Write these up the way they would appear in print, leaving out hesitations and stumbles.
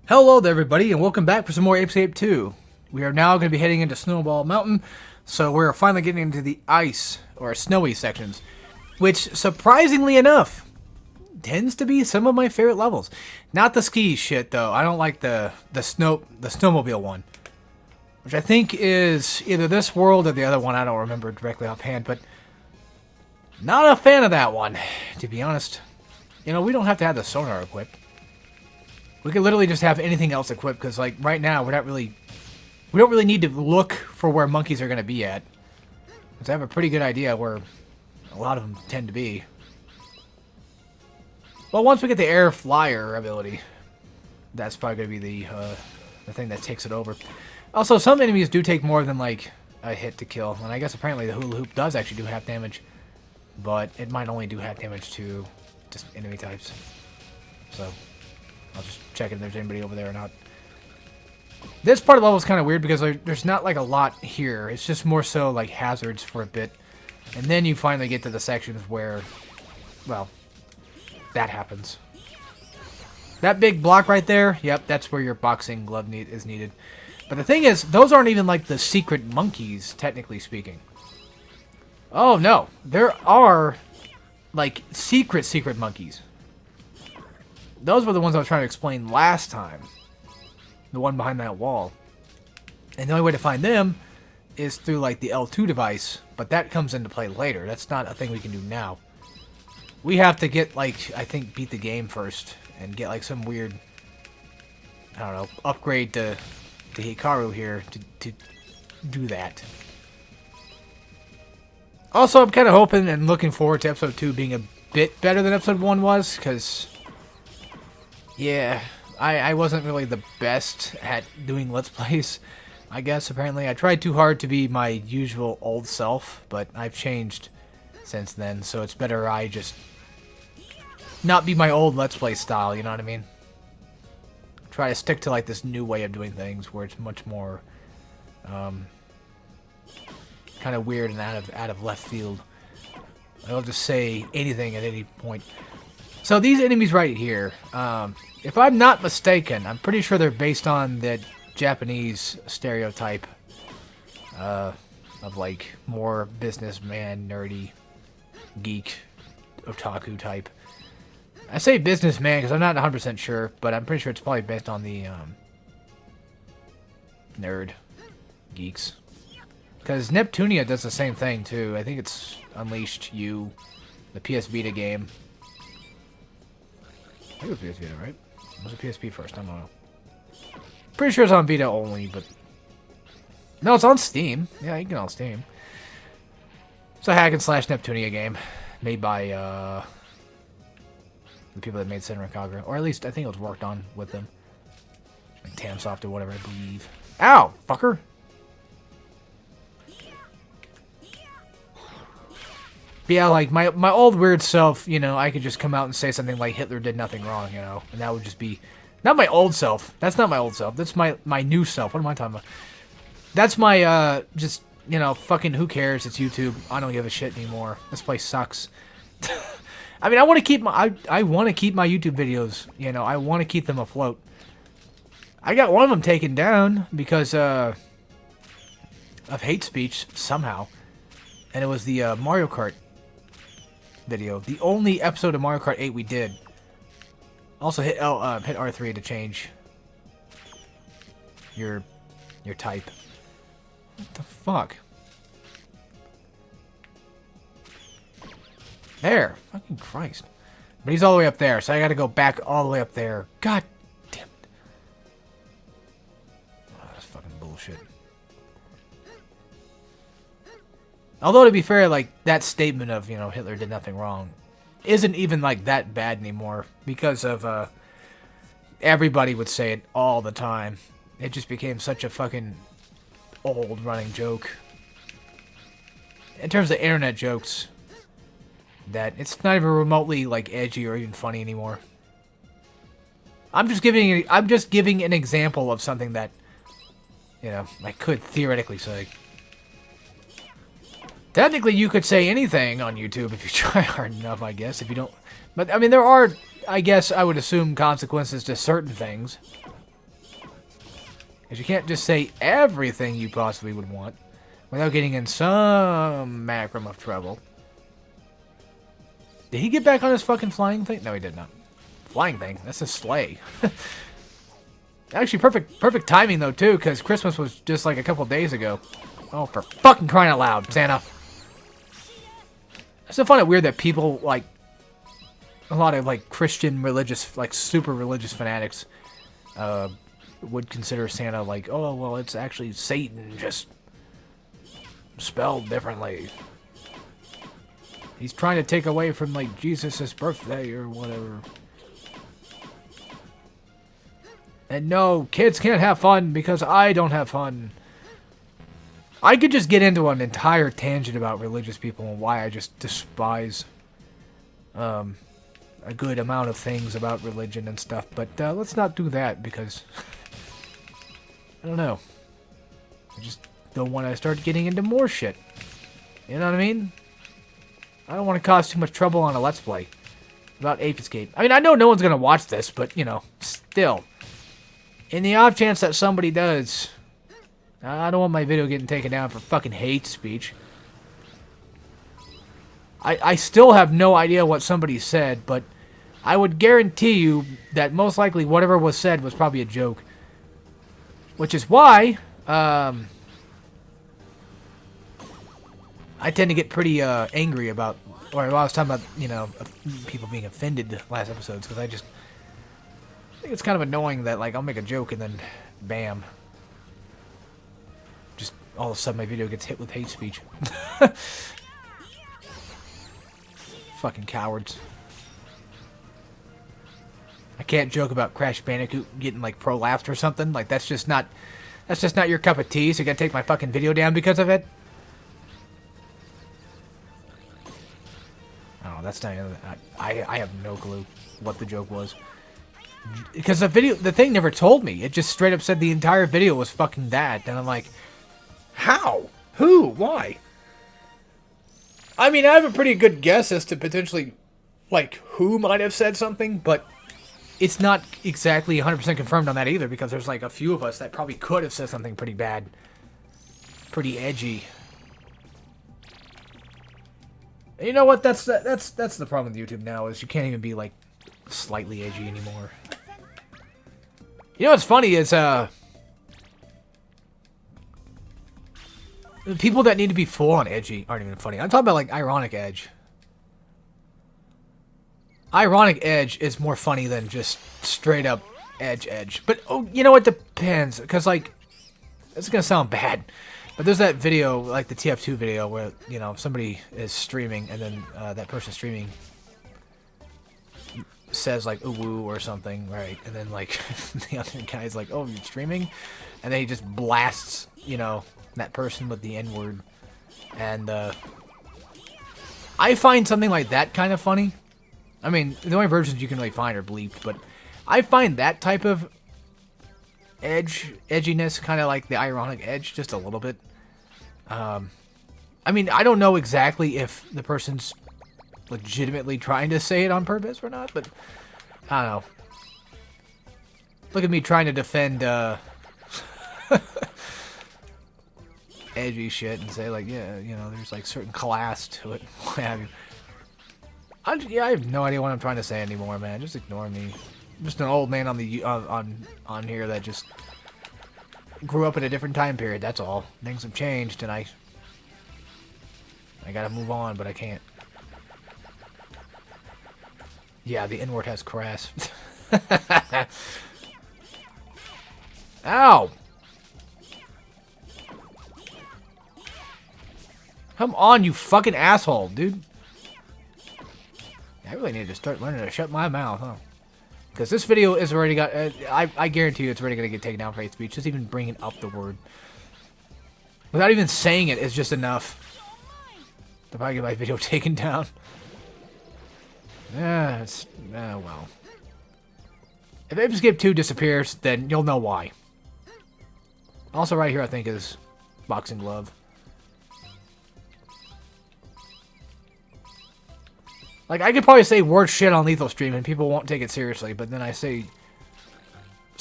Hello there everybody and welcome back for some more Ape Escape 2. We are now going to be heading into Snowball Mountain, so we're finally getting into the ice, or snowy sections, which surprisingly enough, tends to be some of my favorite levels. Not the ski shit though, I don't like the snowmobile one, which I think is either this world or the other one, I don't remember directly offhand, but not a fan of that one, to be honest. You know, we don't have to have the sonar equipped. We could literally just have anything else equipped, because, like, right now, we don't really need to look for where monkeys are going to be at. Because I have a pretty good idea where a lot of them tend to be. Well, once we get the air flyer ability, that's probably going to be the thing that takes it over. Also, some enemies do take more than, like, a hit to kill. And I guess apparently the hula hoop does actually do half damage. But it might only do half damage to just enemy types. So I'll just check if there's anybody over there or not. This part of the level is kind of weird because there's not like a lot here. It's just more so like hazards for a bit. And then you finally get to the sections where, well, that happens. That big block right there, yep, that's where your boxing glove is needed. But the thing is, those aren't even like the secret monkeys, technically speaking. Oh no, there are like secret monkeys. Those were the ones I was trying to explain last time. The one behind that wall. And the only way to find them is through, like, the L2 device. But that comes into play later. That's not a thing we can do now. We have to get, like, I think beat the game first. And get, like, some weird, I don't know, upgrade to Hikaru here to do that. Also, I'm kind of hoping and looking forward to Episode 2 being a bit better than Episode 1 was. Because yeah, I wasn't really the best at doing Let's Plays, I guess, apparently. I tried too hard to be my usual old self, but I've changed since then, so it's better I just not be my old Let's Play style, you know what I mean? Try to stick to, like, this new way of doing things, where it's much more, kind of weird and out of left field. I'll just say anything at any point. So these enemies right here, if I'm not mistaken, I'm pretty sure they're based on the Japanese stereotype of, like, more businessman, nerdy, geek, otaku type. I say businessman because I'm not 100% sure, but I'm pretty sure it's probably based on the nerd geeks. Because Neptunia does the same thing too. I think it's Unleashed You, the PS Vita game. I think it was PS Vita, right? Was it PSP first? I don't know. Pretty sure it's on Vita only, but no, it's on Steam. Yeah, you can get it on Steam. It's a hack and slash Neptunia game made by the people that made Senran Kagura, or at least I think it was worked on with them, like Tamsoft or whatever, I believe. Ow, fucker! But yeah, like, my old weird self, you know, I could just come out and say something like Hitler did nothing wrong, you know, and that would just be, not my old self, that's not my old self, that's my new self, what am I talking about? That's my, just, you know, fucking who cares, it's YouTube, I don't give a shit anymore, this place sucks. I mean, I want to keep I want to keep my YouTube videos, you know, I want to keep them afloat. I got one of them taken down because, of hate speech, somehow, and it was the, Mario Kart video. The only episode of Mario Kart 8 we did. Also hit R3 to change your type. What the fuck? There. Fucking Christ. But he's all the way up there, so I gotta go back all the way up there. God damn it. Oh, that's fucking bullshit. Although, to be fair, like, that statement of, you know, Hitler did nothing wrong isn't even, like, that bad anymore. Because of, everybody would say it all the time. It just became such a fucking old running joke. In terms of internet jokes, that it's not even remotely, like, edgy or even funny anymore. I'm just giving an example of something that, you know, I could theoretically say. Technically, you could say anything on YouTube if you try hard enough, I guess, if you don't... But, I mean, there are, I guess, I would assume consequences to certain things. Because you can't just say everything you possibly would want without getting in some macrum of trouble. Did he get back on his fucking flying thing? No, he did not. Flying thing? That's a sleigh. Actually, perfect timing, though, too, because Christmas was just like a couple days ago. Oh, for fucking crying out loud, Santa. I still find it weird that people, like, a lot of, like, Christian religious, like, super religious fanatics, would consider Santa, like, oh, well, it's actually Satan, just spelled differently. He's trying to take away from, like, Jesus' birthday or whatever. And no, kids can't have fun because I don't have fun. I could just get into an entire tangent about religious people and why I just despise a good amount of things about religion and stuff. But let's not do that because, I don't know. I just don't want to start getting into more shit. You know what I mean? I don't want to cause too much trouble on a Let's Play about Ape Escape. I mean, I know no one's going to watch this, but, you know, still. In the off chance that somebody does, I don't want my video getting taken down for fucking hate speech. I still have no idea what somebody said, but I would guarantee you that most likely whatever was said was probably a joke. Which is why, I tend to get pretty angry about, or I was talking about, you know, people being offended last episodes, because I think it's kind of annoying that, like, I'll make a joke and then, bam. Just all of a sudden my video gets hit with hate speech. Fucking cowards. I can't joke about Crash Bandicoot getting, like, prolapsed or something. Like, that's just not your cup of tea, so you gotta take my fucking video down because of it? Oh, that's not even... I have no clue what the joke was. Because the thing never told me. It just straight up said the entire video was fucking that. And I'm like, how? Who? Why? I mean, I have a pretty good guess as to potentially, like, who might have said something, but it's not exactly 100% confirmed on that either, because there's, like, a few of us that probably could have said something pretty bad. Pretty edgy. And you know what? That's the problem with YouTube now, is you can't even be, like, slightly edgy anymore. You know what's funny is, the people that need to be full-on edgy aren't even funny. I'm talking about, like, ironic edge. Ironic edge is more funny than just straight-up edge. But, oh, you know what? Depends. Because, like, it's gonna sound bad. But there's that video, like the TF2 video, where, you know, somebody is streaming, and then that person streaming says, like, ooh woo or something, right? And then, like, the other guy's like, oh, you're streaming? And then he just blasts, you know, that person with the N-word. And I find something like that kind of funny. I mean, the only versions you can really find are bleeped, but I find that type of edginess kind of like the ironic edge, just a little bit. I mean, I don't know exactly if the person's legitimately trying to say it on purpose or not, but I don't know. Look at me trying to defend edgy shit and say, like, yeah, you know, there's like certain class to it. What have you? I have no idea what I'm trying to say anymore, man. Just ignore me. I'm just an old man on the on here that just grew up in a different time period. That's all. Things have changed, and I gotta move on, but I can't. Yeah, the N-word has crass. Ow! Come on, you fucking asshole, dude. I really need to start learning to shut my mouth, huh? Because this video is already got... I guarantee you it's already going to get taken down for hate speech. Just even bringing up the word. Without even saying it is just enough to probably get my video taken down. Yeah, it's... well. If Ape Escape 2 disappears, then you'll know why. Also right here, I think, is Boxing Glove. Like, I could probably say word shit on Lethal Stream and people won't take it seriously, but then I say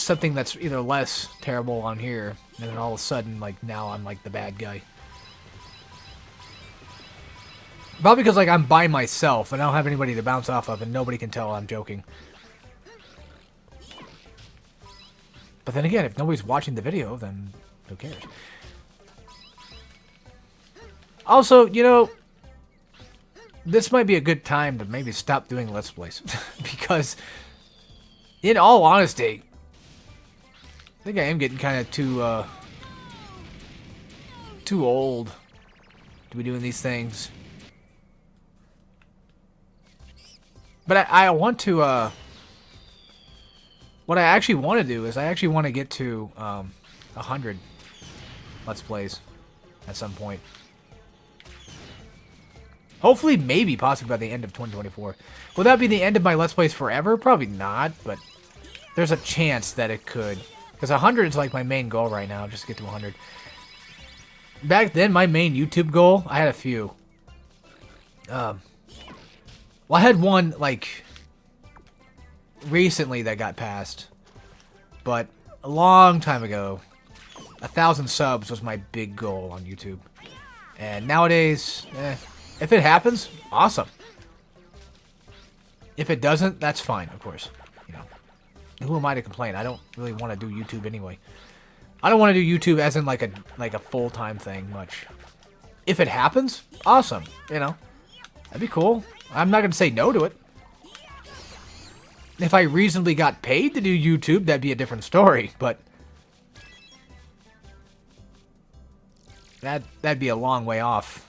something that's either less terrible on here, and then all of a sudden, like, now I'm, like, the bad guy. Probably because, like, I'm by myself, and I don't have anybody to bounce off of, and nobody can tell I'm joking. But then again, if nobody's watching the video, then who cares? Also, you know, this might be a good time to maybe stop doing Let's Plays. Because, in all honesty, I think I am getting kind of too old to be doing these things. But I want to, what I actually want to do is I actually want to get to 100 Let's Plays at some point. Hopefully, maybe, possibly by the end of 2024. Will that be the end of my Let's Plays forever? Probably not, but there's a chance that it could. Because 100 is like my main goal right now, just to get to 100. Back then, my main YouTube goal, I had a few. Well, I had one, like, recently that got passed. But a long time ago, 1,000 subs was my big goal on YouTube. And nowadays, if it happens, awesome. If it doesn't, that's fine, of course. You know, who am I to complain? I don't really want to do YouTube anyway. I don't want to do YouTube as in like a full-time thing much. If it happens, awesome. You know, that'd be cool. I'm not going to say no to it. If I reasonably got paid to do YouTube, that'd be a different story, but that'd be a long way off.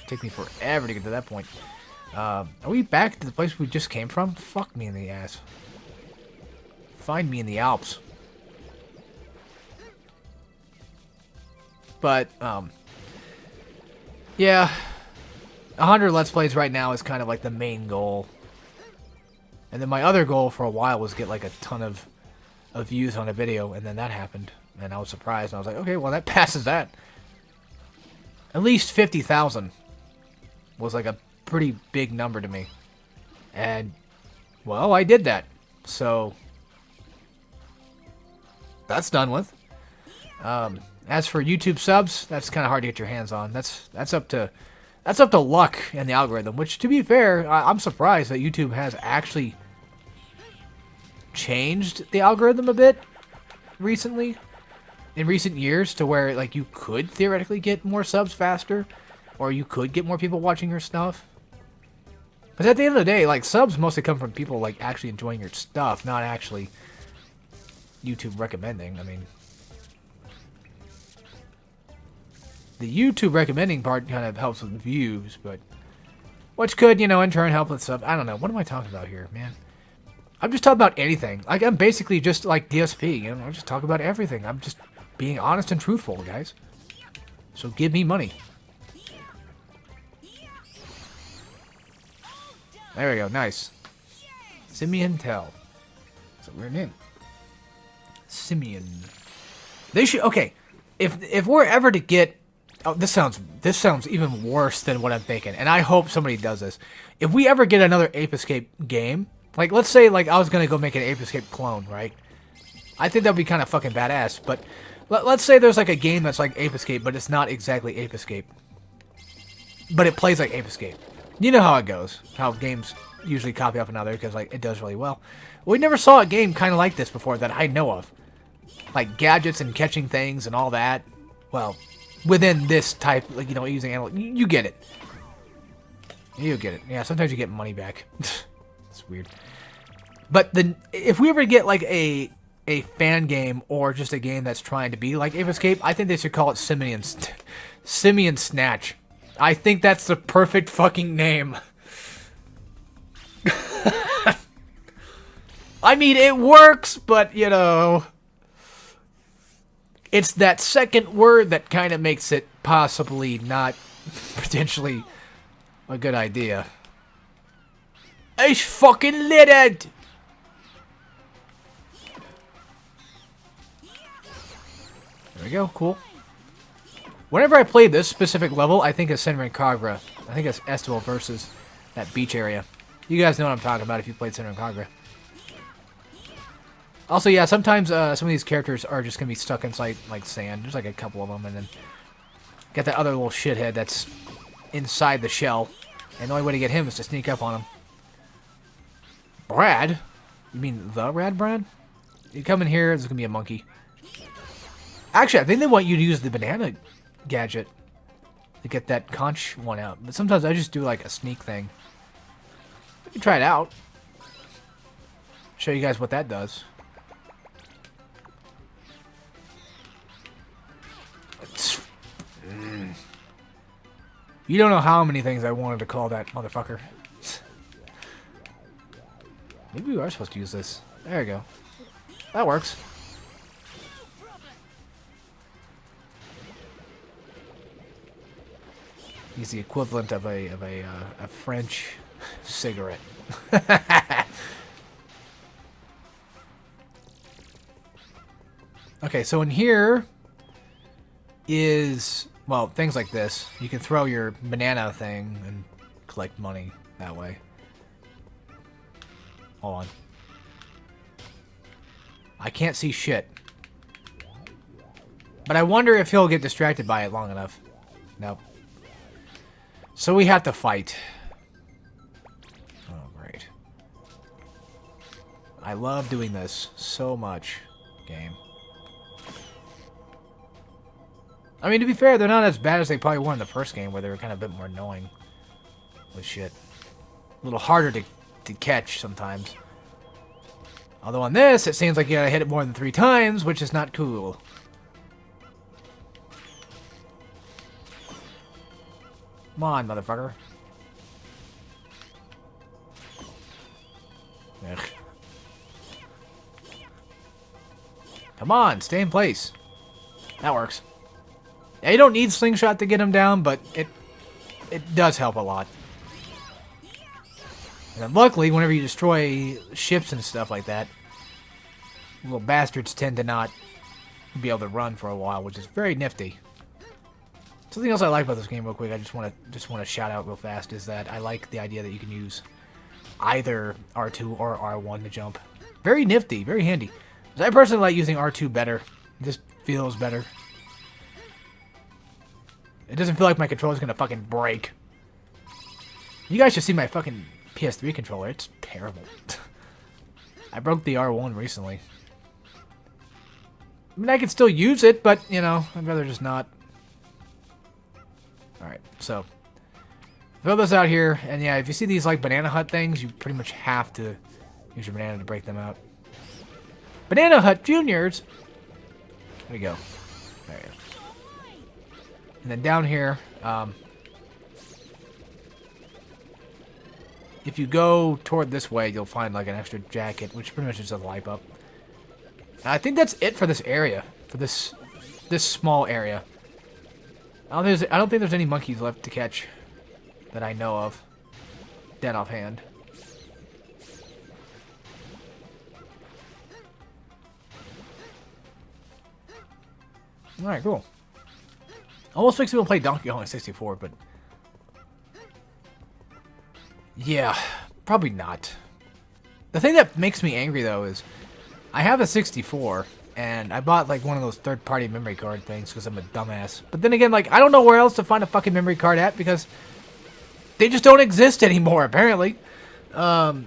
Take me forever to get to that point. Are we back to the place we just came from? Fuck me in the ass. Find me in the Alps. But, yeah. 100 Let's Plays right now is kind of like the main goal. And then my other goal for a while was get like a ton of views on a video, and then that happened. And I was surprised, and I was like, okay, well that passes that. At least 50,000 was like a pretty big number to me. And, well, I did that. So, that's done with. As for YouTube subs, that's kind of hard to get your hands on. That's up to luck and the algorithm, which, to be fair, I'm surprised that YouTube has actually changed the algorithm a bit recently, in recent years, to where like you could theoretically get more subs faster, or you could get more people watching your stuff. Because at the end of the day, like, subs mostly come from people like actually enjoying your stuff, not actually YouTube recommending. I mean, the YouTube recommending part kind of helps with views, but which could, you know, in turn help with stuff. I don't know. What am I talking about here, man? I'm just talking about anything. Like, I'm basically just like DSP, you know, I just talk about everything. I'm just being honest and truthful, guys. So give me money. There we go. Nice. Simeon Tell. That's a weird name. Simeon. They should. Okay. If we're ever to get. Oh, this sounds even worse than what I'm thinking, and I hope somebody does this. If we ever get another Ape Escape game, like, let's say, like, I was gonna go make an Ape Escape clone, right? I think that'd be kind of fucking badass. But let's say there's like a game that's like Ape Escape, but it's not exactly Ape Escape, but it plays like Ape Escape. You know how it goes. How games usually copy off another because, like, it does really well. We never saw a game kind of like this before that I know of, like gadgets and catching things and all that. Well, within this type, like, you know, using analog, you get it. You get it. Yeah, sometimes you get money back. It's weird. But then, if we ever get like a fan game or just a game that's trying to be like Ape Escape, I think they should call it Simeon Snatch. I think that's the perfect fucking name. I mean, it works, but, you know, it's that second word that kind of makes it possibly not potentially a good idea. It's fucking littered! There we go, cool. Whenever I play this specific level, I think it's Senran Kagura. I think it's Estival versus that beach area. You guys know what I'm talking about if you played Senran Kagura. Also, yeah, sometimes some of these characters are just going to be stuck inside, like, sand. There's, like, a couple of them, and then got that other little shithead that's inside the shell. And the only way to get him is to sneak up on him. Brad? You mean the Rad Brad? You come in here, there's going to be a monkey. Actually, I think they want you to use the banana gadget to get that conch one out. But sometimes I just do, like, a sneak thing. You can try it out. Show you guys what that does. You don't know how many things I wanted to call that motherfucker. Maybe we are supposed to use this. There we go. That works. He's the equivalent of a French cigarette. Okay, so in here is, well, things like this. You can throw your banana thing and collect money that way. Hold on. I can't see shit. But I wonder if he'll get distracted by it long enough. Nope. So we have to fight. Oh, great. I love doing this so much, game. I mean, to be fair, they're not as bad as they probably were in the first game, where they were kind of a bit more annoying with shit. A little harder to catch sometimes. Although on this, it seems like you gotta hit it more than 3 times, which is not cool. Come on, motherfucker. Ugh. Come on, stay in place. That works. Yeah, you don't need slingshot to get him down, but it does help a lot. And then luckily, whenever you destroy ships and stuff like that, little bastards tend to not be able to run for a while, which is very nifty. Something else I like about this game, real quick, I just want to shout out real fast, is that I like the idea that you can use either R2 or R1 to jump. Very nifty, very handy. I personally like using R2 better. It just feels better. It doesn't feel like my controller's gonna fucking break. You guys should see my fucking PS3 controller. It's terrible. I broke the R1 recently. I mean, I can still use it, but, you know, I'd rather just not. Alright, so. Throw those out here, and yeah, if you see these, like, Banana Hut things, you pretty much have to use your banana to break them out. Banana Hut Juniors! There we go. There you go. And then down here, if you go toward this way, you'll find like an extra jacket, which pretty much is a light up. I think that's it for this area, for this small area. I don't think there's any monkeys left to catch that I know of, dead offhand. All right, cool. Almost makes me want to play Donkey Kong 64, but yeah, probably not. The thing that makes me angry, though, is I have a 64, and I bought, like, one of those third-party memory card things because I'm a dumbass. But then again, like, I don't know where else to find a fucking memory card at because they just don't exist anymore, apparently. I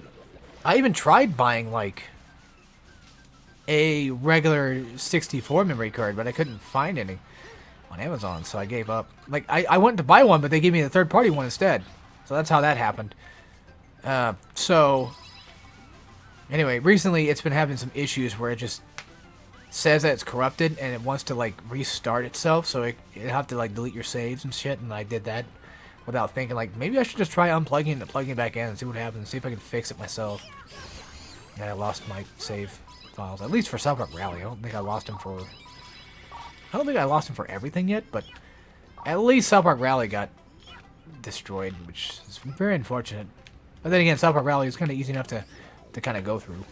even tried buying, like, a regular 64 memory card, but I couldn't find any on Amazon, so I gave up. Like, I went to buy one, but they gave me the third-party one instead. So that's how that happened. So, anyway, recently it's been having some issues where it just says that it's corrupted, and it wants to, like, restart itself, so it have to, like, delete your saves and shit, and I did that without thinking, like, maybe I should just try unplugging it and plugging it back in and see what happens, see if I can fix it myself. And I lost my save files, at least for South Park Rally. I don't think I lost them for everything yet, but at least South Park Rally got destroyed, which is very unfortunate. But then again, South Park Rally is kind of easy enough to kind of go through.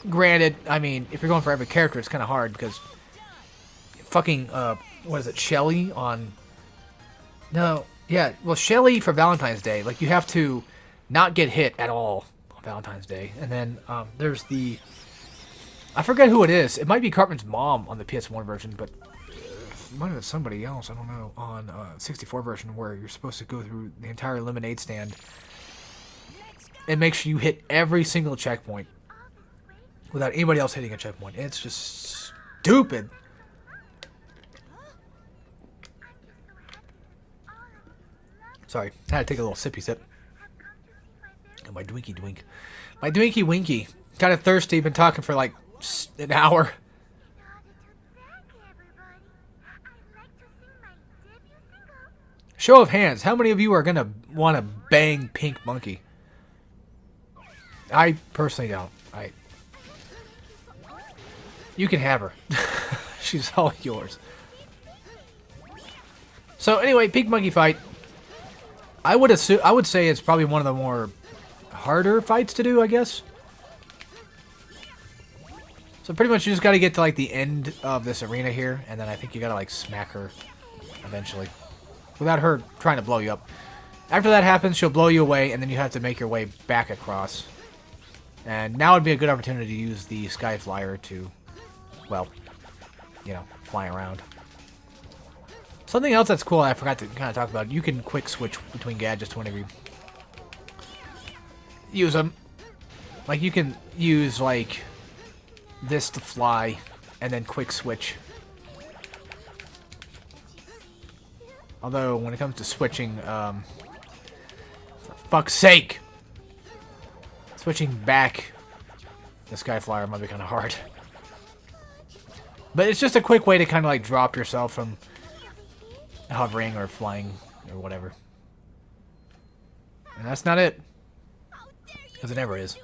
Granted, I mean, if you're going for every character, it's kind of hard because fucking, what is it, Shelly on... No, yeah, well, Shelly for Valentine's Day, like, you have to not get hit at all on Valentine's Day. And then, there's the I forget who it is. It might be Cartman's mom on the PS1 version, but it might have been somebody else, I don't know, on 64 version where you're supposed to go through the entire lemonade stand and make sure you hit every single checkpoint without anybody else hitting a checkpoint. It's just stupid. Sorry, I had to take a little sippy sip. And my Dwinky Dwink. My Dwinky Winky. Kind of thirsty, been talking for like an hour. Show of hands, how many of you are going to want to bang Pink Monkey? I personally don't. You can have her. She's all yours. So anyway, Pink Monkey fight. I would say it's probably one of the more harder fights to do, I guess. So pretty much you just got to get to like the end of this arena here, and then I think you got to like smack her eventually without her trying to blow you up. After that happens, she'll blow you away, and then you have to make your way back across. And now would be a good opportunity to use the Sky Flyer to, well, you know, fly around. Something else that's cool I forgot to kind of talk about, you can quick switch between gadgets whenever you use them. Like, you can use, like, this to fly, and then quick switch. Although, when it comes to switching, for fuck's sake! Switching back the Sky Flyer might be kind of hard. But it's just a quick way to kind of like drop yourself from hovering or flying or whatever. And that's not it. Because it never is.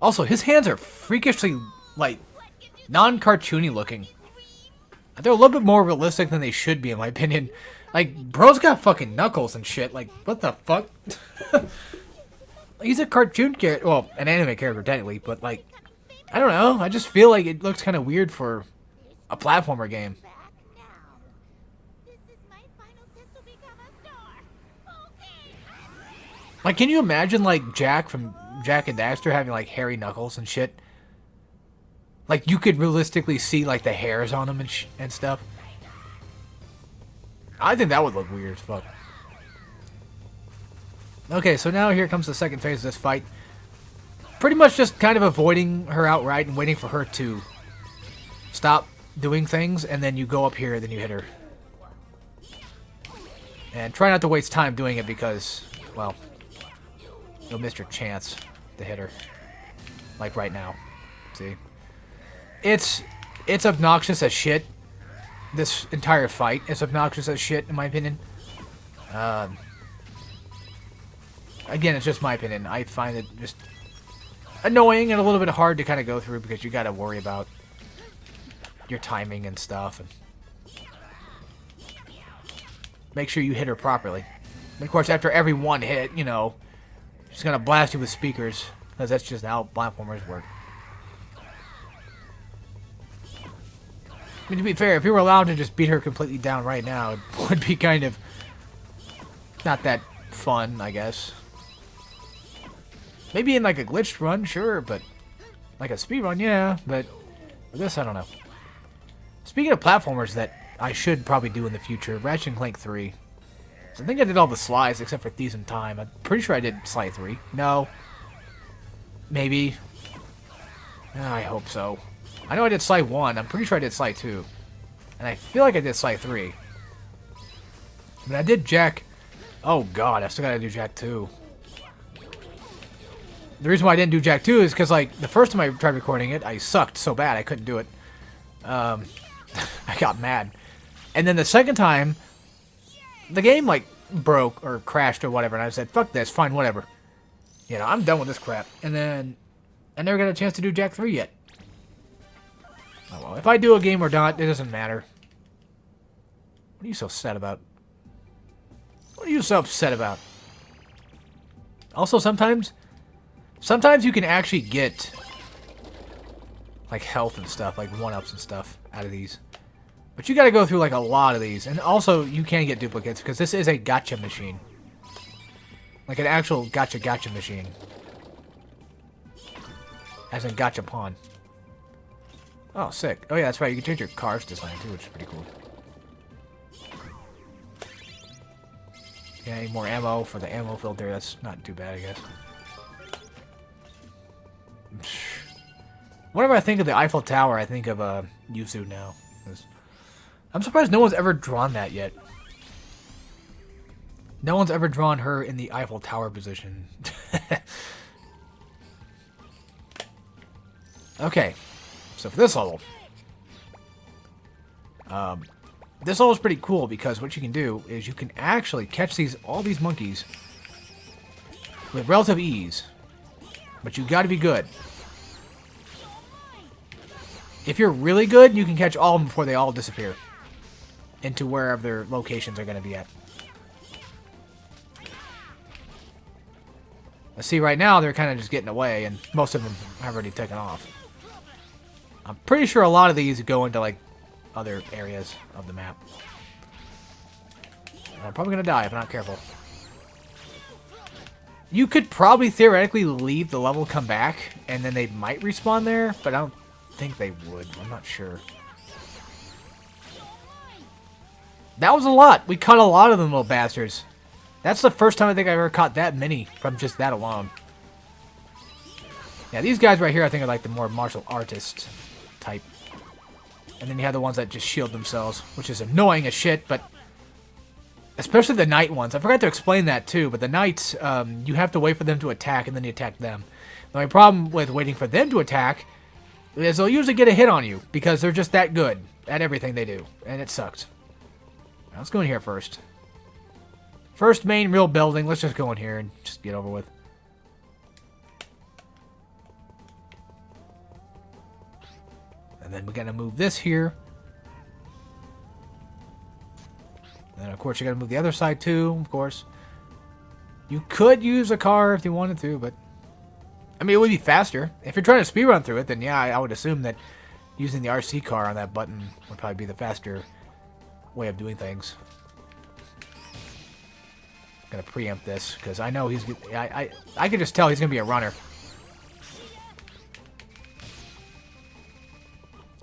Also, his hands are freakishly, like, non-cartoony looking. They're a little bit more realistic than they should be, in my opinion. Like, bro's got fucking knuckles and shit. Like, what the fuck? He's a cartoon character. Well, an anime character, technically. But, like, I don't know. I just feel like it looks kind of weird for a platformer game. Like, can you imagine, like, Jack from Jak and Daxter having, like, hairy knuckles and shit? Like, you could realistically see, like, the hairs on him and stuff. I think that would look weird as fuck. Okay, so now here comes the second phase of this fight. Pretty much just kind of avoiding her outright and waiting for her to stop doing things, and then you go up here, then you hit her. And try not to waste time doing it because, well, you'll miss your chance to hit her. Like right now. See? It's obnoxious as shit. This entire fight is obnoxious as shit, in my opinion. Again, it's just my opinion. I find it just annoying and a little bit hard to kind of go through because you got to worry about your timing and stuff. And make sure you hit her properly. And of course, after every one hit, you know, she's going to blast you with speakers because that's just how platformers work. I mean, to be fair, if you were allowed to just beat her completely down right now, it would be kind of not that fun, I guess. Maybe in like a glitched run, sure, but like a speed run, yeah, but I guess I don't know. Speaking of platformers that I should probably do in the future, Ratchet & Clank 3. So I think I did all the slides except for Thieves in Time. I'm pretty sure I did Slide 3. No. Maybe. I hope so. I know I did Slide 1. I'm pretty sure I did Slide 2. And I feel like I did Slide 3. But I did Jak. Oh god, I still gotta do Jak 2. The reason why I didn't do Jak 2 is because, like, the first time I tried recording it, I sucked so bad I couldn't do it. I got mad. And then the second time, the game, like, broke or crashed or whatever, and I said, fuck this, fine, whatever. You know, I'm done with this crap. And then I never got a chance to do Jak 3 yet. Oh well, if I do a game or not, it doesn't matter. What are you so sad about? What are you so upset about? Also, sometimes you can actually get, like, health and stuff, like 1-ups and stuff out of these. But you gotta go through, like, a lot of these. And also, you can get duplicates, because this is a gacha machine. Like an actual gacha machine. As in gachapon. Oh, sick. Oh, yeah, that's right. You can change your car's design, too, which is pretty cool. Yeah, any more ammo for the ammo filter. That's not too bad, I guess. Whenever I think of the Eiffel Tower, I think of Yuzu now. I'm surprised no one's ever drawn that yet. No one's ever drawn her in the Eiffel Tower position. Okay, so for this level, this level is pretty cool because what you can do is you can actually catch all these monkeys with relative ease, but you got to be good. If you're really good, you can catch all of them before they all disappear into wherever their locations are going to be at. I see right now they're kind of just getting away, and most of them have already taken off. I'm pretty sure a lot of these go into, like, other areas of the map. I'm probably going to die if I'm not careful. You could probably theoretically leave the level, come back, and then they might respawn there, but I don't think they would. I'm not sure. That was a lot. We caught a lot of them little bastards. That's the first time I think I've ever caught that many from just that alone. Yeah, these guys right here I think are like the more martial artist type. And then you have the ones that just shield themselves, which is annoying as shit, but... Especially the knight ones. I forgot to explain that too, but the knights, you have to wait for them to attack, and then you attack them. The only problem with waiting for them to attack is they'll usually get a hit on you, because they're just that good at everything they do, and it sucks. Now, let's go in here first. First main real building, let's just go in here and just get over with. And then we're going to move this here. And then, of course, you got to move the other side, too, of course. You could use a car if you wanted to, but... I mean, it would be faster. If you're trying to speedrun through it, then yeah, I would assume that using the RC car on that button would probably be the faster way of doing things. I'm going to preempt this, because I know he's... I can just tell he's going to be a runner.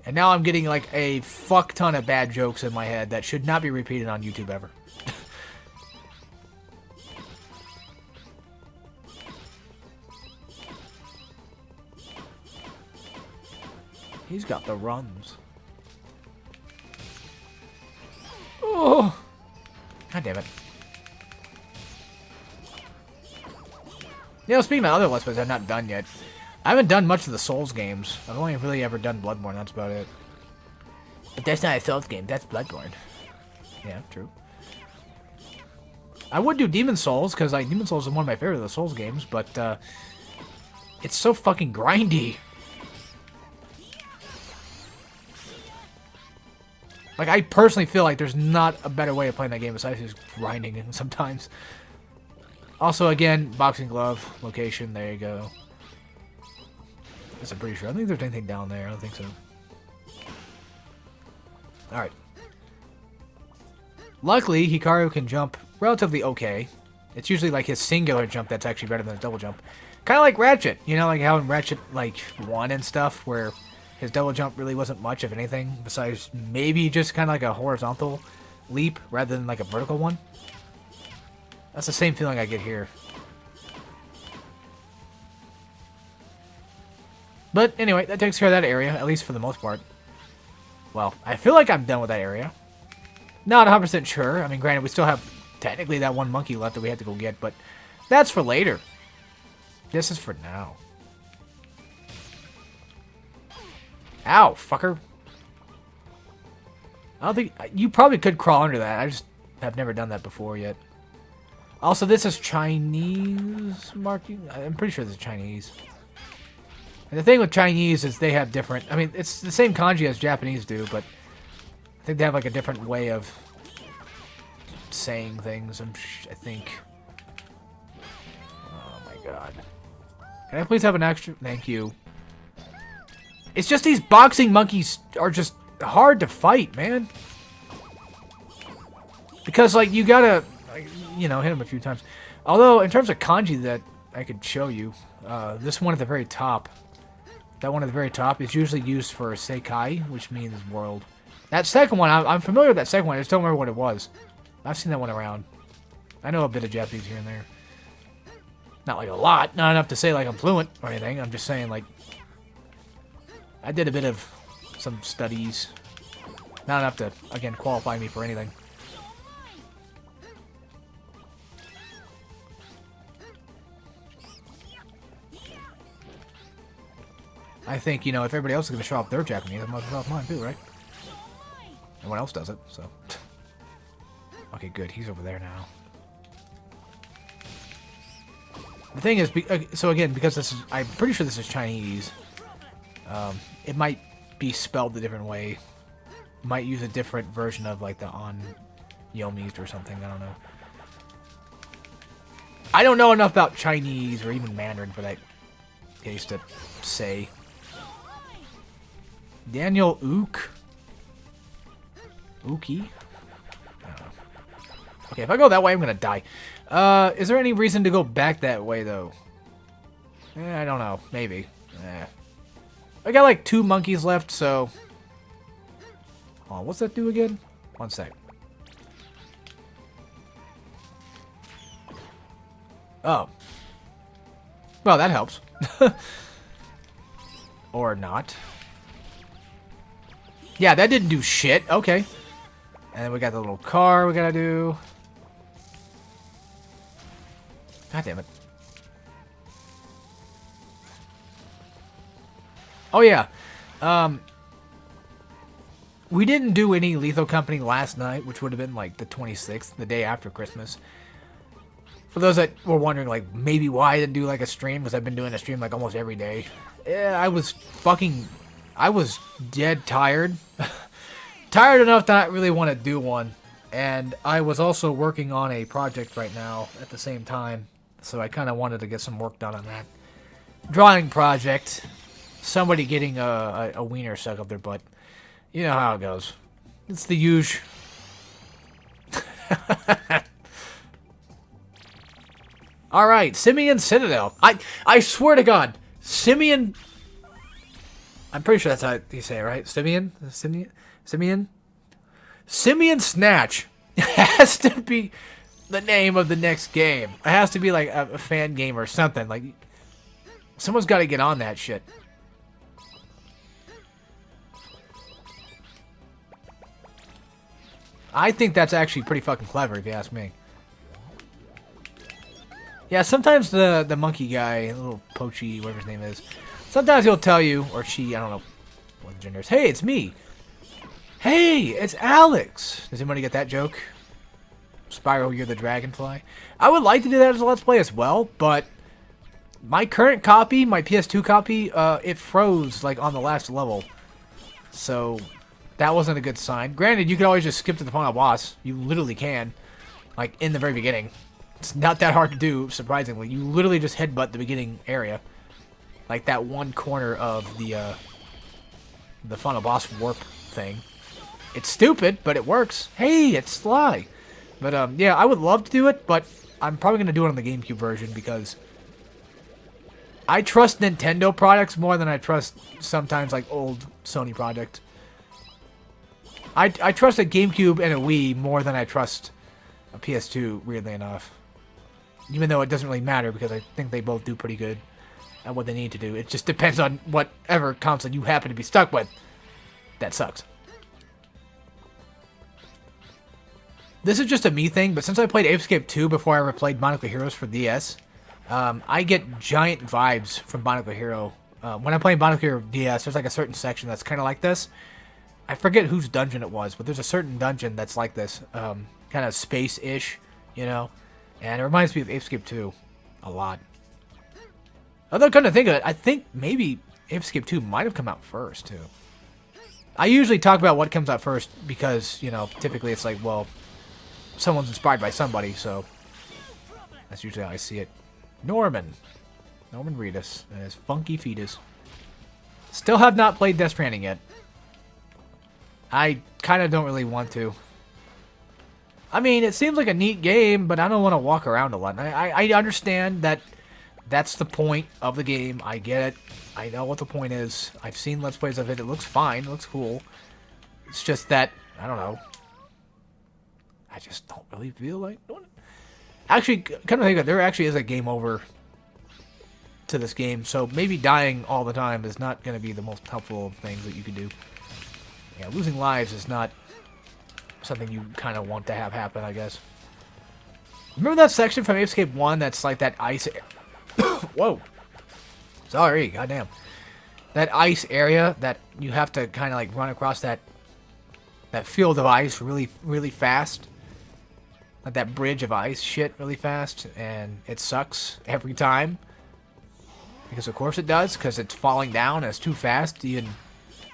And now I'm getting, like, a fuck ton of bad jokes in my head that should not be repeated on YouTube ever. He's got the runs. Oh! God damn it. You know, speaking of other Let's Plays I've not done yet, I haven't done much of the Souls games. I've only really ever done Bloodborne, that's about it. But that's not a Souls game, that's Bloodborne. Yeah, true. I would do Demon Souls, because like, Demon Souls is one of my favorite of the Souls games, but it's so fucking grindy. Like, I personally feel like there's not a better way of playing that game besides just grinding it sometimes. Also, again, boxing glove, location, there you go. I'm pretty sure. I don't think there's anything down there. I don't think so. Alright. Luckily, Hikaru can jump relatively okay. It's usually like his singular jump that's actually better than his double jump. Kind of like Ratchet. You know, like how in Ratchet, like, 1 and stuff, where his double jump really wasn't much of anything, besides maybe just kind of like a horizontal leap rather than like a vertical one. That's the same feeling I get here. But anyway, that takes care of that area, at least for the most part. Well, I feel like I'm done with that area. Not 100% sure. I mean, granted, we still have technically that one monkey left that we had to go get, but that's for later. This is for now. Ow, fucker. I don't think... You probably could crawl under that. I just have never done that before yet. Also, this is Chinese marking. I'm pretty sure this is Chinese. And the thing with Chinese is they have different... I mean, it's the same kanji as Japanese do, but I think they have like a different way of saying things, I think. Oh my god. Can I please have an extra... Thank you. It's just these boxing monkeys are just hard to fight, man. Because, like, you gotta, you know, hit them a few times. Although, in terms of kanji that I could show you, this one at the very top, That one at the very top is usually used for Seikai, which means world. That second one, I'm familiar with that second one. I just don't remember what it was. I've seen that one around. I know a bit of Japanese here and there. Not like a lot. Not enough to say like I'm fluent or anything. I'm just saying like I did a bit of some studies. Not enough to, again, qualify me for anything. I think, you know, if everybody else is going to show off their Japanese, I must show off mine too, right? Everyone else does it, so. Okay, good. He's over there now. The thing is, so again, because this is, I'm pretty sure this is Chinese, it might be spelled a different way. Might use a different version of, like, the on Yomis or something. I don't know. I don't know enough about Chinese or even Mandarin for that case to say. Daniel Ook? Ookie? I don't know. Okay, if I go that way, I'm gonna die. Is there any reason to go back that way, though? I don't know. Maybe. I got, like, 2 monkeys left, so... Oh, what's that do again? One sec. Oh. Well, that helps. Or not. Yeah, that didn't do shit. Okay. And then we got the little car we gotta do. God damn it. Oh, yeah. We didn't do any Lethal Company last night, which would have been like the 26th, the day after Christmas. For those that were wondering, like, maybe why I didn't do like a stream, because I've been doing a stream like almost every day. Yeah, I was dead tired. Tired enough to not really want to do one. And I was also working on a project right now at the same time. So I kind of wanted to get some work done on that. Drawing project. Somebody getting a wiener stuck up their butt. You know how it goes. It's the usual. Alright, Simeon Citadel. I swear to God, Simeon... I'm pretty sure that's how you say it, right? Simeon? Simeon Snatch has to be the name of the next game. It has to be like a fan game or something. Like, someone's got to get on that shit. I think that's actually pretty fucking clever, if you ask me. Yeah, sometimes the monkey guy, little Pochi, whatever his name is, sometimes he'll tell you, or she, I don't know what the gender is, hey, it's me. Hey, it's Alex. Does anybody get that joke? Spyro, you're the dragonfly. I would like to do that as a Let's Play as well, but my current copy, my PS2 copy, it froze, like, on the last level. So... that wasn't a good sign. Granted, you can always just skip to the final boss. You literally can. Like, in the very beginning. It's not that hard to do, surprisingly. You literally just headbutt the beginning area. Like that one corner of the final boss warp thing. It's stupid, but it works. Hey, it's Sly! But, yeah, I would love to do it, but I'm probably going to do it on the GameCube version because I trust Nintendo products more than I trust sometimes, like, old Sony products. I trust a GameCube and a Wii more than I trust a PS2, weirdly enough. Even though it doesn't really matter, because I think they both do pretty good at what they need to do. It just depends on whatever console you happen to be stuck with. That sucks. This is just a me thing, but since I played Ape Escape 2 before I ever played Bionicle Heroes for DS, I get giant vibes from Bionicle Hero. When I'm playing Bionicle Hero DS, there's like a certain section that's kind of like this. I forget whose dungeon it was, but there's a certain dungeon that's like this, kind of space-ish, you know? And it reminds me of Ape Escape 2 a lot. Although, come to think of it, I think maybe Ape Escape 2 might have come out first, too. I usually talk about what comes out first because, you know, typically it's like, well, someone's inspired by somebody, so that's usually how I see it. Norman Reedus and his funky fetus. Still have not played Death Stranding yet. I kind of don't really want to. I mean, it seems like a neat game, but I don't want to walk around a lot. I understand that That's the point of the game. I get it. I know what the point is. I've seen Let's Plays of it. It looks fine. It looks cool. It's just that, I don't know. I just don't really feel like doing it. Actually, kind of think that there actually is a game over to this game, so maybe dying all the time is not going to be the most helpful of things that you can do. Yeah, losing lives is not something you kind of want to have happen, I guess. Remember that section from Ape Escape 1 that's like that ice... Whoa. Sorry, goddamn. That ice area that you have to kind of like run across that field of ice really, really fast. Like that bridge of ice shit really fast, and it sucks every time. Because of course it does, because it's falling down and it's too fast to even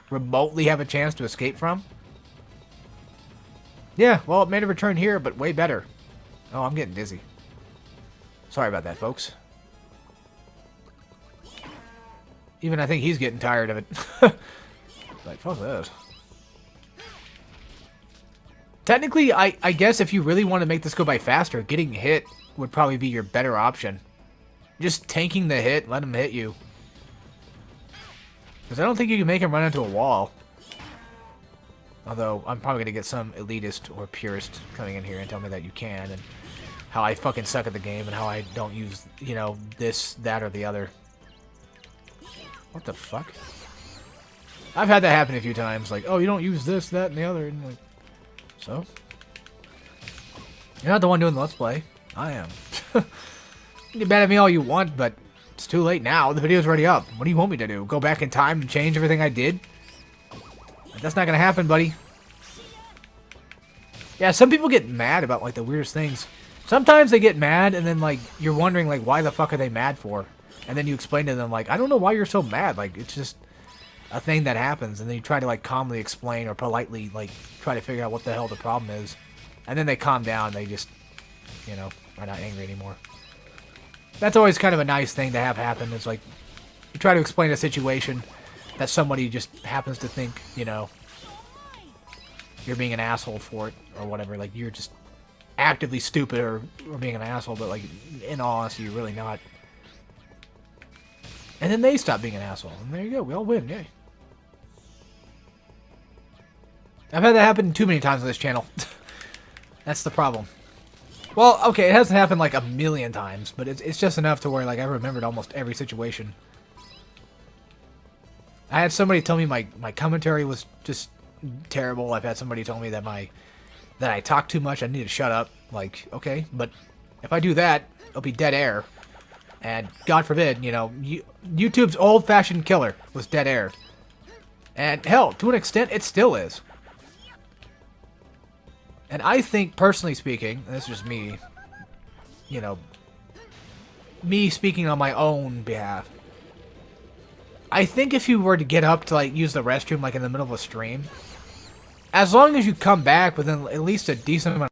remotely have a chance to escape from. Yeah, well, it made a return here, but way better. Oh, I'm getting dizzy. Sorry about that, folks. Even I think he's getting tired of it. Like, fuck this. Technically, I guess if you really want to make this go by faster, getting hit would probably be your better option. Just tanking the hit, let him hit you. Because I don't think you can make him run into a wall. Although, I'm probably going to get some elitist or purist coming in here and tell me that you can, and how I fucking suck at the game, and how I don't use, you know, this, that, or the other. What the fuck? I've had that happen a few times, like, oh, you don't use this, that, and the other, and like, so? You're not the one doing the Let's Play. I am. You can get mad at me all you want, but it's too late now. The video's already up. What do you want me to do? Go back in time and change everything I did? That's not gonna happen, buddy. Yeah, some people get mad about, like, the weirdest things. Sometimes they get mad, and then, like, you're wondering, like, why the fuck are they mad for? And then you explain to them, like, I don't know why you're so mad. Like, it's just a thing that happens. And then you try to, like, calmly explain or politely, like, try to figure out what the hell the problem is. And then they calm down. They just, you know, are not angry anymore. That's always kind of a nice thing to have happen. It's like, you try to explain a situation that somebody just happens to think, you know, you're being an asshole for it, or whatever. Like, you're just actively stupid or being an asshole, but, like, in all honesty, you're really not. And then they stop being an asshole. And there you go. We all win. Yay. I've had that happen too many times on this channel. That's the problem. Well, okay, it hasn't happened like a million times, but it's just enough to where, like, I remembered almost every situation. I had somebody tell me my commentary was just terrible. I've had somebody tell me that that I talk too much, I need to shut up. Like, okay, but if I do that, it'll be dead air. And God forbid, you know, YouTube's old-fashioned killer was dead air. And hell, to an extent, it still is. And I think, personally speaking, and this is just me, you know, me speaking on my own behalf, I think if you were to get up to, like, use the restroom, like, in the middle of a stream, as long as you come back within at least a decent amount